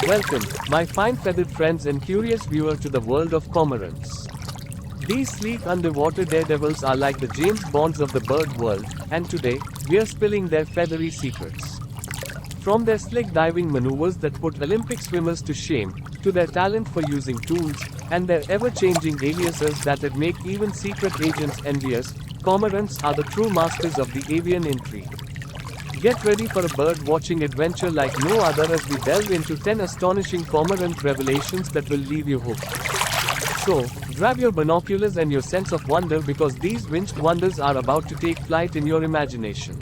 Welcome, my fine feathered friends and curious viewer to the world of cormorants. These sleek underwater daredevils are like the James Bonds of the bird world, and today, we're spilling their feathery secrets. From their slick diving maneuvers that put Olympic swimmers to shame, to their talent for using tools, and their ever-changing aliases that'd make even secret agents envious, cormorants are the true masters of the avian intrigue. Get ready for a bird-watching adventure like no other as we delve into 10 astonishing cormorant revelations that will leave you hooked. So, grab your binoculars and your sense of wonder because these winged wonders are about to take flight in your imagination.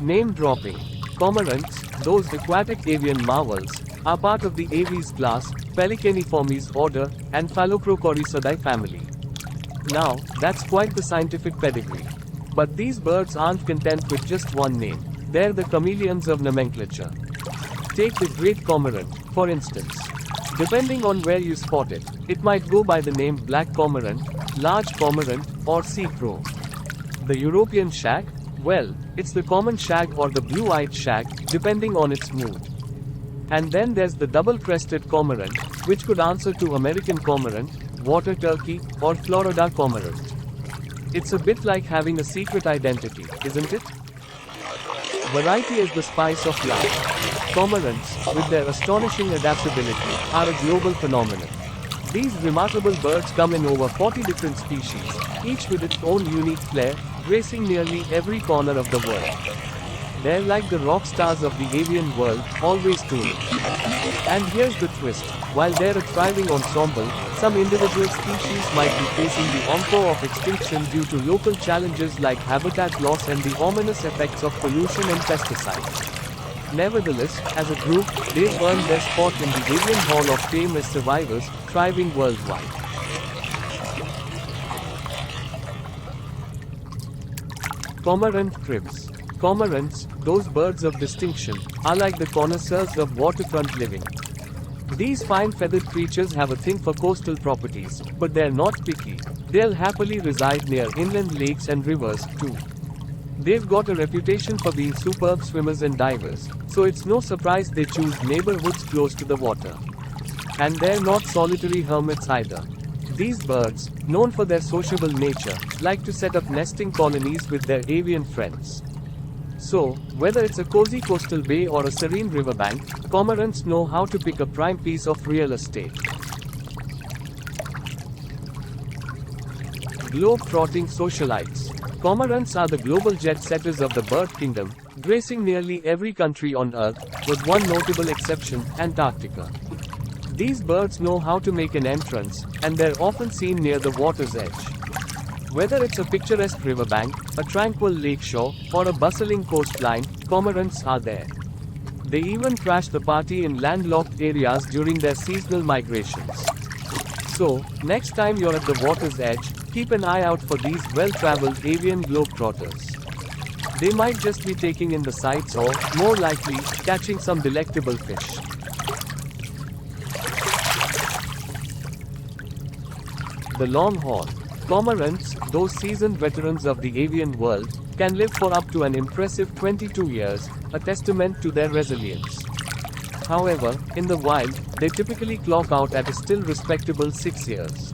Name dropping. Cormorants, those aquatic avian marvels, are part of the Aves class, Pelicaniformes order, and Phalloprochoricidae family. Now, that's quite the scientific pedigree. But these birds aren't content with just one name. They're the chameleons of nomenclature. Take the great cormorant, for instance. Depending on where you spot it, it might go by the name black cormorant, large cormorant, or sea crow. The European shag? Well, it's the common shag or the blue-eyed shag, depending on its mood. And then there's the double-crested cormorant, which could answer to American cormorant, water turkey, or Florida cormorant. It's a bit like having a secret identity, isn't it? Variety is the spice of life. Cormorants, with their astonishing adaptability, are a global phenomenon. These remarkable birds come in over 40 different species, each with its own unique flair, gracing nearly every corner of the world. They're like the rock stars of the avian world, always tuning. And here's the twist, while they're a thriving ensemble, some individual species might be facing the encore of extinction due to local challenges like habitat loss and the ominous effects of pollution and pesticides. Nevertheless, as a group, they've earned their spot in the Avian Hall of Fame as survivors, thriving worldwide. Cormorant cribs. Cormorants, those birds of distinction, are like the connoisseurs of waterfront living. These fine feathered creatures have a thing for coastal properties, but they're not picky. They'll happily reside near inland lakes and rivers, too. They've got a reputation for being superb swimmers and divers, so it's no surprise they choose neighborhoods close to the water. And they're not solitary hermits either. These birds, known for their sociable nature, like to set up nesting colonies with their avian friends. So, whether it's a cozy coastal bay or a serene riverbank, cormorants know how to pick a prime piece of real estate. Globe-trotting socialites. Cormorants are the global jet-setters of the bird kingdom, gracing nearly every country on Earth, with one notable exception, Antarctica. These birds know how to make an entrance, and they're often seen near the water's edge. Whether it's a picturesque riverbank, a tranquil lakeshore, or a bustling coastline, cormorants are there. They even crash the party in landlocked areas during their seasonal migrations. So, next time you're at the water's edge, keep an eye out for these well-traveled avian globetrotters. They might just be taking in the sights or, more likely, catching some delectable fish. The longhorn. Cormorants, those seasoned veterans of the avian world, can live for up to an impressive 22 years, a testament to their resilience. However, in the wild, they typically clock out at a still respectable 6 years.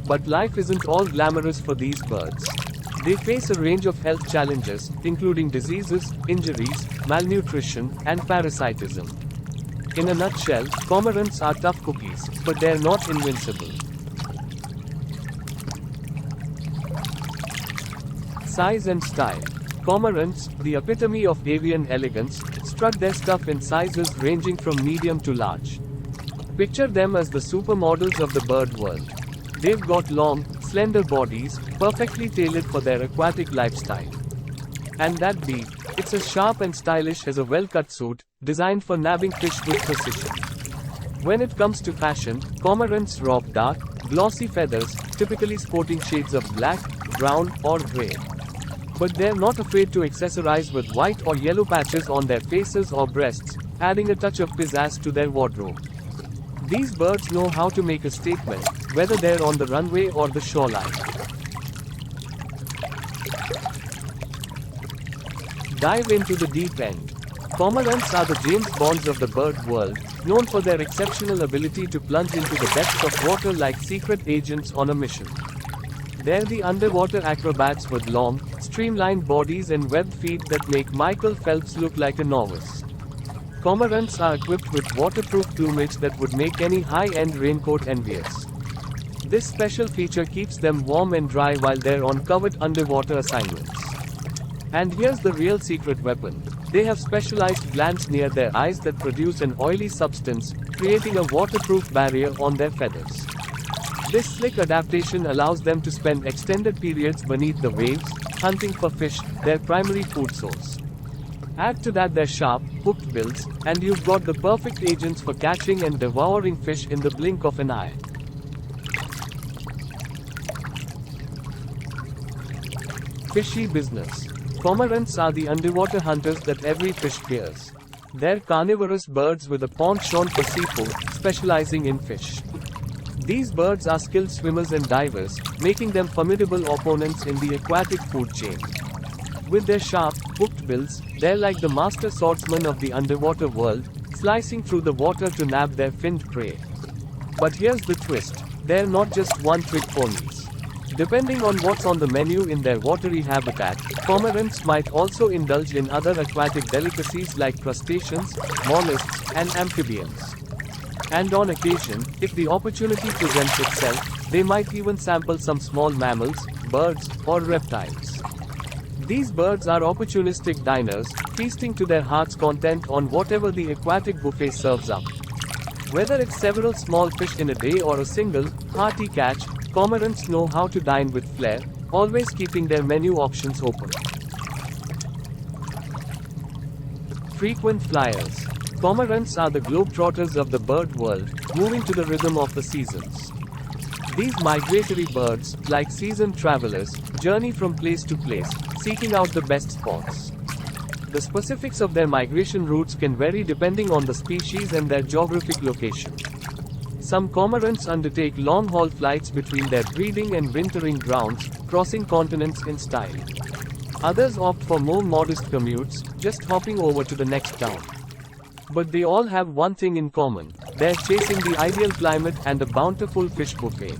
But life isn't all glamorous for these birds. They face a range of health challenges, including diseases, injuries, malnutrition, and parasitism. In a nutshell, cormorants are tough cookies, but they're not invincible. Size and style. Cormorants, the epitome of avian elegance, strut their stuff in sizes ranging from medium to large. Picture them as the supermodels of the bird world. They've got long, slender bodies, perfectly tailored for their aquatic lifestyle. And that beak, it's as sharp and stylish as a well-cut suit, designed for nabbing fish with precision. When it comes to fashion, cormorants rock dark, glossy feathers, typically sporting shades of black, brown, or gray. But they're not afraid to accessorize with white or yellow patches on their faces or breasts, adding a touch of pizzazz to their wardrobe. These birds know how to make a statement, whether they're on the runway or the shoreline. Dive into the deep end. Cormorants are the James Bonds of the bird world, known for their exceptional ability to plunge into the depths of water like secret agents on a mission. They're the underwater acrobats with long, streamlined bodies and webbed feet that make Michael Phelps look like a novice. Cormorants are equipped with waterproof plumage that would make any high-end raincoat envious. This special feature keeps them warm and dry while they're on covered underwater assignments. And here's the real secret weapon. They have specialized glands near their eyes that produce an oily substance, creating a waterproof barrier on their feathers. This slick adaptation allows them to spend extended periods beneath the waves, hunting for fish, their primary food source. Add to that their sharp, hooked bills, and you've got the perfect agents for catching and devouring fish in the blink of an eye. Fishy business. Cormorants are the underwater hunters that every fish fears. They're carnivorous birds with a penchant for seafood, specializing in fish. These birds are skilled swimmers and divers, making them formidable opponents in the aquatic food chain. With their sharp, hooked bills, they're like the master swordsmen of the underwater world, slicing through the water to nab their finned prey. But here's the twist. They're not just one-trick ponies. Depending on what's on the menu in their watery habitat, cormorants might also indulge in other aquatic delicacies like crustaceans, mollusks, and amphibians. And on occasion, if the opportunity presents itself, they might even sample some small mammals, birds, or reptiles. These birds are opportunistic diners, feasting to their heart's content on whatever the aquatic buffet serves up. Whether it's several small fish in a day or a single, hearty catch, cormorants know how to dine with flair, always keeping their menu options open. Frequent flyers. Cormorants are the globetrotters of the bird world, moving to the rhythm of the seasons. These migratory birds, like seasoned travelers, journey from place to place, seeking out the best spots. The specifics of their migration routes can vary depending on the species and their geographic location. Some cormorants undertake long-haul flights between their breeding and wintering grounds, crossing continents in style. Others opt for more modest commutes, just hopping over to the next town. But they all have one thing in common. They're chasing the ideal climate and a bountiful fish buffet.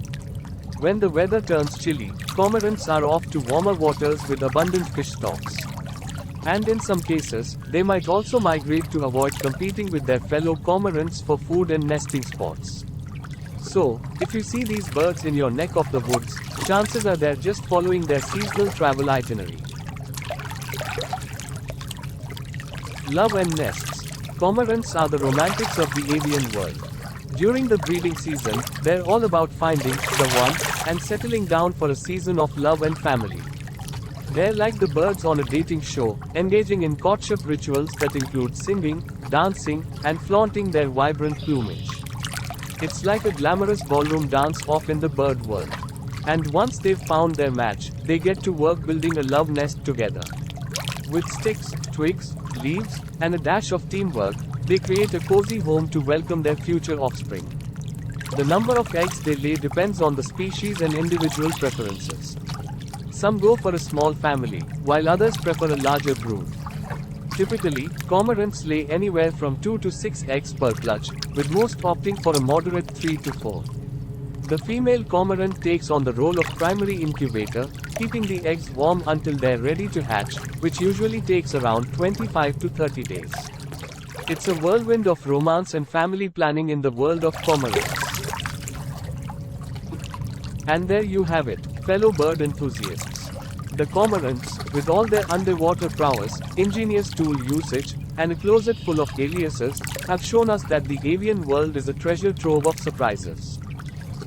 When the weather turns chilly, cormorants are off to warmer waters with abundant fish stocks. And in some cases, they might also migrate to avoid competing with their fellow cormorants for food and nesting spots. So, if you see these birds in your neck of the woods, chances are they're just following their seasonal travel itinerary. Love and nests. Cormorants are the romantics of the avian world. During the breeding season, they're all about finding the one and settling down for a season of love and family. They're like the birds on a dating show, engaging in courtship rituals that include singing, dancing, and flaunting their vibrant plumage. It's like a glamorous ballroom dance off in the bird world. And once they've found their match, they get to work building a love nest together. With sticks, twigs, leaves, and a dash of teamwork, they create a cozy home to welcome their future offspring. The number of eggs they lay depends on the species and individual preferences. Some go for a small family, while others prefer a larger brood. Typically, cormorants lay anywhere from 2 to 6 eggs per clutch, with most opting for a moderate 3 to 4. The female cormorant takes on the role of primary incubator, keeping the eggs warm until they're ready to hatch, which usually takes around 25 to 30 days. It's a whirlwind of romance and family planning in the world of cormorants. And there you have it, fellow bird enthusiasts. The cormorants, with all their underwater prowess, ingenious tool usage, and a closet full of aliases, have shown us that the avian world is a treasure trove of surprises.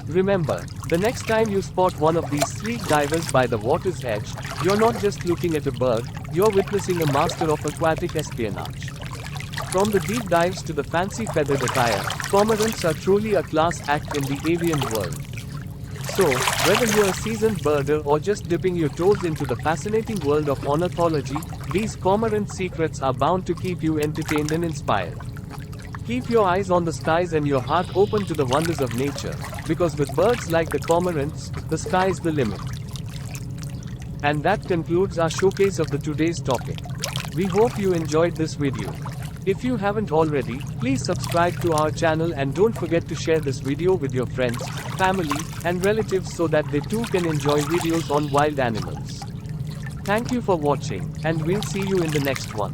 Remember, the next time you spot one of these sleek divers by the water's edge, you're not just looking at a bird, you're witnessing a master of aquatic espionage. From the deep dives to the fancy feathered attire, cormorants are truly a class act in the avian world. So, whether you're a seasoned birder or just dipping your toes into the fascinating world of ornithology, these cormorant secrets are bound to keep you entertained and inspired. Keep your eyes on the skies and your heart open to the wonders of nature, because with birds like the cormorants, the sky's the limit. And that concludes our showcase of the today's topic. We hope you enjoyed this video. If you haven't already, please subscribe to our channel and don't forget to share this video with your friends, family, and relatives so that they too can enjoy videos on wild animals. Thank you for watching, and we'll see you in the next one.